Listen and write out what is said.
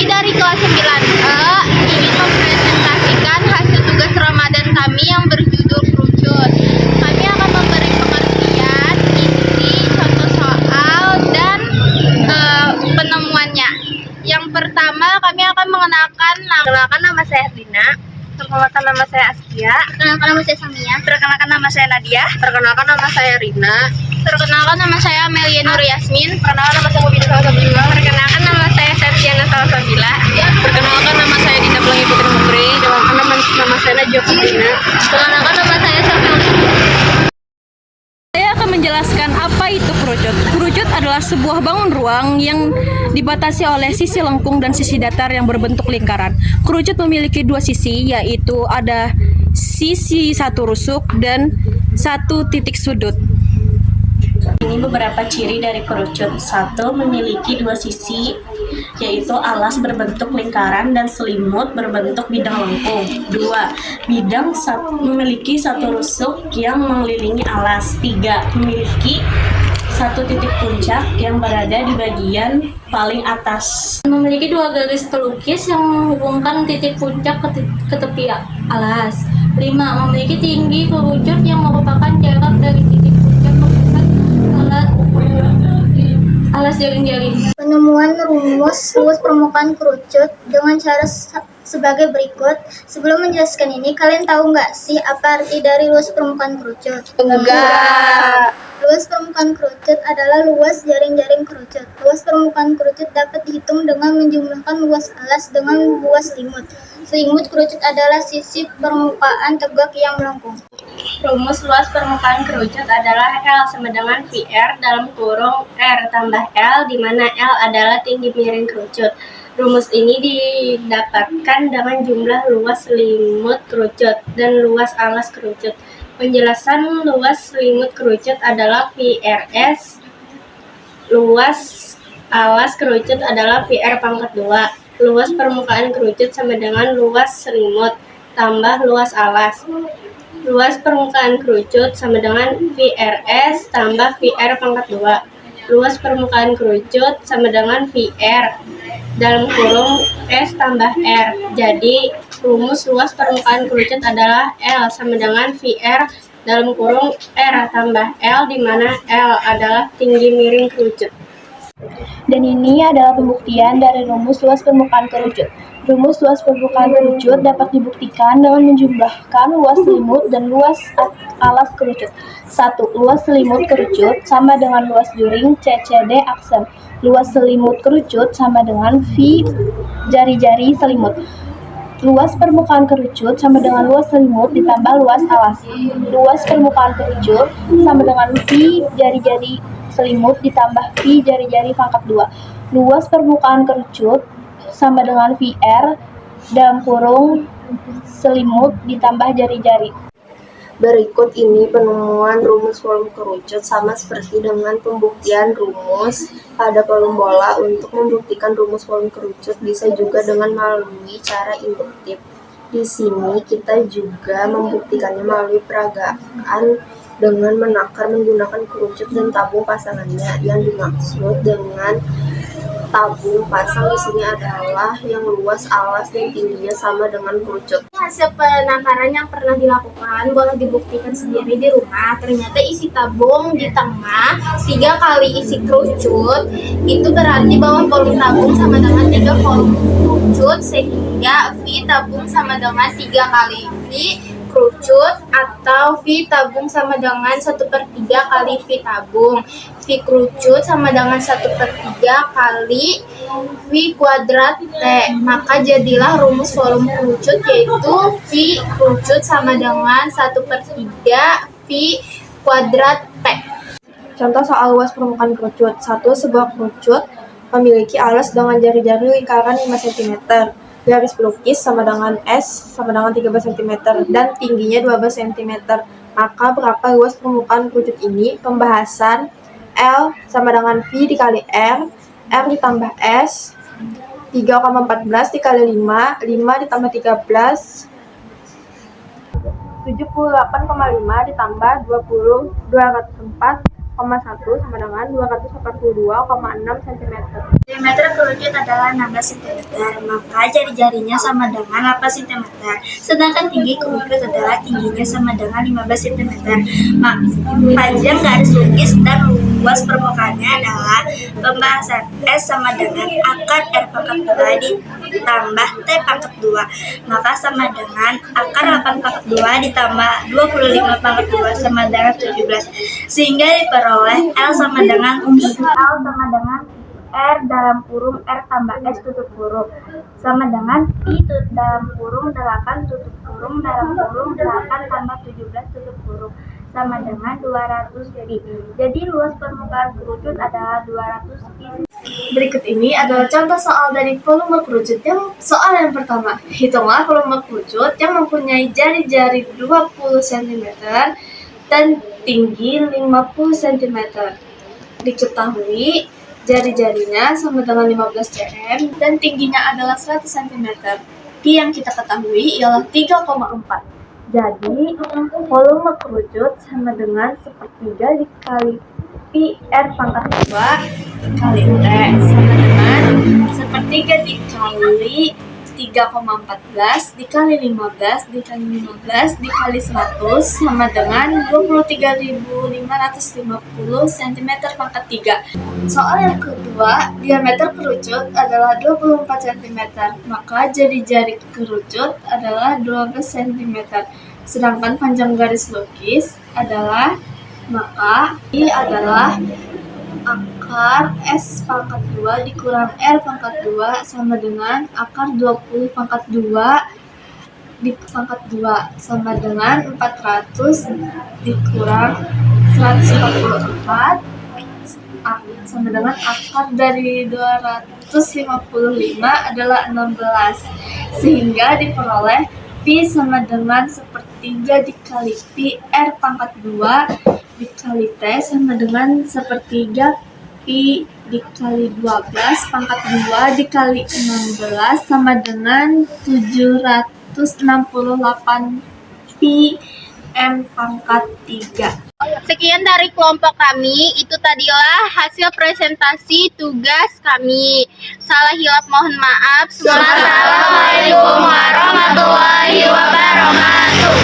dari kelas 9E ingin mempresentasikan hasil tugas Ramadan kami yang berjudul kerucut. Kami akan memberi pengertian, isi, contoh soal, dan penemuannya. Yang pertama, kami akan mengenalkan nama saya Dina. Perkenalkan nama saya Askia. Perkenalkan nama saya Samia. Perkenalkan nama saya Nadia. Perkenalkan nama saya Rina. Perkenalkan nama saya Amelia Nur Yasmin. Perkenalkan nama saya Mubina Salsabila. Perkenalkan nama saya Septiana Salsabila. Perkenalkan nama saya Dinda Pelangi Putri Mukri. Perkenalkan nama saya Najwa Fatina. Perkenalkan nama saya Sofia. Saya akan menjelaskan apa itu kerucut. Kerucut adalah sebuah bangun ruang yang dibatasi oleh sisi lengkung dan sisi datar yang berbentuk lingkaran. Kerucut memiliki dua sisi, yaitu ada sisi satu rusuk dan satu titik sudut. Ini beberapa ciri dari kerucut. Satu, memiliki dua sisi, yaitu alas berbentuk lingkaran dan selimut berbentuk bidang lengkung. Dua, memiliki satu rusuk yang mengelilingi alas. Tiga, memiliki satu titik puncak yang berada di bagian paling atas. Memiliki dua garis pelukis yang menghubungkan titik puncak ke tepi alas. 5. Memiliki tinggi kerucut yang merupakan jarak dari titik puncak ke pusat alas jaring-jaring. Penemuan rumus permukaan kerucut dengan cara sebagai berikut. Sebelum menjelaskan ini, kalian tahu nggak sih apa arti dari luas permukaan kerucut? Enggak. Luas permukaan kerucut adalah luas jaring-jaring kerucut. Luas permukaan kerucut dapat dihitung dengan menjumlahkan luas alas dengan luas selimut. Selimut kerucut adalah sisi permukaan tegak yang melengkung. Rumus luas permukaan kerucut adalah L sama dengan VR dalam kurung R tambah L, di mana L adalah tinggi miring kerucut. Rumus ini didapatkan dengan jumlah luas selimut kerucut dan luas alas kerucut. Penjelasan luas selimut kerucut adalah VRS, luas alas kerucut adalah VR pangkat 2. Luas permukaan kerucut sama dengan luas selimut tambah luas alas. Luas permukaan kerucut sama dengan VRS tambah VR pangkat 2. Luas permukaan kerucut sama dengan VR dalam kurung S tambah R. Jadi, rumus luas permukaan kerucut adalah L sama dengan VR dalam kurung R tambah L, di mana L adalah tinggi miring kerucut. Dan ini adalah pembuktian dari rumus luas permukaan kerucut. Rumus luas permukaan kerucut dapat dibuktikan dengan menjumlahkan luas selimut dan luas alas kerucut. 1. Luas selimut kerucut sama dengan luas juring CCD aksen. Luas selimut kerucut sama dengan V jari-jari selimut. Luas permukaan kerucut sama dengan luas selimut ditambah luas alas. Luas permukaan kerucut sama dengan V jari-jari selimut ditambah V jari-jari pangkat 2. Luas permukaan kerucut sama dengan VR dalam kurung selimut ditambah jari-jari. Berikut ini penemuan rumus volume kerucut sama seperti dengan pembuktian rumus pada volume bola. Untuk membuktikan rumus volume kerucut bisa juga dengan melalui cara induktif. Di sini kita juga membuktikannya melalui peragaan dengan menakar menggunakan kerucut dan tabung pasangannya. Yang dimaksud dengan tabung pasang di sini adalah yang luas alas dan tingginya sama dengan kerucut. Hasil penakaran yang pernah dilakukan boleh dibuktikan sendiri di rumah. Ternyata isi tabung di tengah 3 kali isi kerucut, itu berarti bahwa volume tabung sama dengan 3 volume kerucut, sehingga V tabung sama dengan 3 kali V kerucut, atau V tabung sama dengan 1/3 kali V tabung. V kerucut sama dengan 1/3 kali V kuadrat T. Maka jadilah rumus volume kerucut, yaitu V kerucut sama dengan 1/3 V kuadrat T. Contoh soal luas permukaan kerucut. 1. Sebuah kerucut memiliki alas dengan jari-jari lingkaran 5 cm. Garis pelukis sama dengan S sama dengan 13 cm dan tingginya 12 cm. Maka berapa luas permukaan kerucut ini? Pembahasan. L sama dengan V dikali R ditambah S, 3,14 dikali 5 ditambah 13, 78,5 ditambah 20, 204,1 sama dengan 282,6 cm. Diameter kerucut adalah 16 cm, maka jari-jarinya sama dengan 8 cm. Sedangkan tinggi kerucut adalah tingginya sama dengan 15 cm. Panjang garis lukis dan luas permukaannya adalah pembahasan S sama dengan akar R pangkat 2 ditambah T pangkat 2. Maka sama dengan akar 8 pangkat 2 ditambah 25 pangkat 2 sama dengan 17. Sehingga diperoleh L sama dengan L sama dengan R dalam kurung R tambah S tutup kurung sama dengan I dalam kurung 8 tutup kurung dalam kurung 8 tambah 17 tutup kurung sama dengan 200 pi. Jadi luas permukaan kerucut adalah 200 pi. Berikut ini adalah contoh soal dari volume kerucut. Soal yang pertama, hitunglah volume kerucut yang mempunyai jari-jari 20 cm dan tinggi 50 cm. Diketahui jari-jarinya sama dengan 15 cm dan tingginya adalah 100 cm. Pi yang kita ketahui ialah 3,4. Jadi, volume kerucut sama dengan sepertiga dikali pi R pangkat 2 kali T sama dengan sepertiga dikali 3,14 dikali 15 dikali 15 dikali 100 sama dengan 23.550 cm pangkat 3. Soal yang kedua, diameter kerucut adalah 24 cm, maka jari-jari kerucut adalah 12 cm. Sedangkan panjang garis lukis adalah, maka I adalah akar S pangkat 2 dikurang R pangkat 2 sama dengan akar 20 pangkat 2 di pangkat 2 sama dengan 400 dikurang 144 sama dengan akar dari 255 adalah 16. Sehingga diperoleh Pi sama dengan sepertiga dikali Pi R pangkat 2 dikali T sama dengan sepertiga Pi dikali 12 pangkat 2 dikali 16 sama dengan 768 Pi M pangkat 3. Sekian dari kelompok kami, itu tadilah hasil presentasi tugas kami. Salah hilap mohon maaf. Assalamualaikum warahmatullahi wabarakatuh.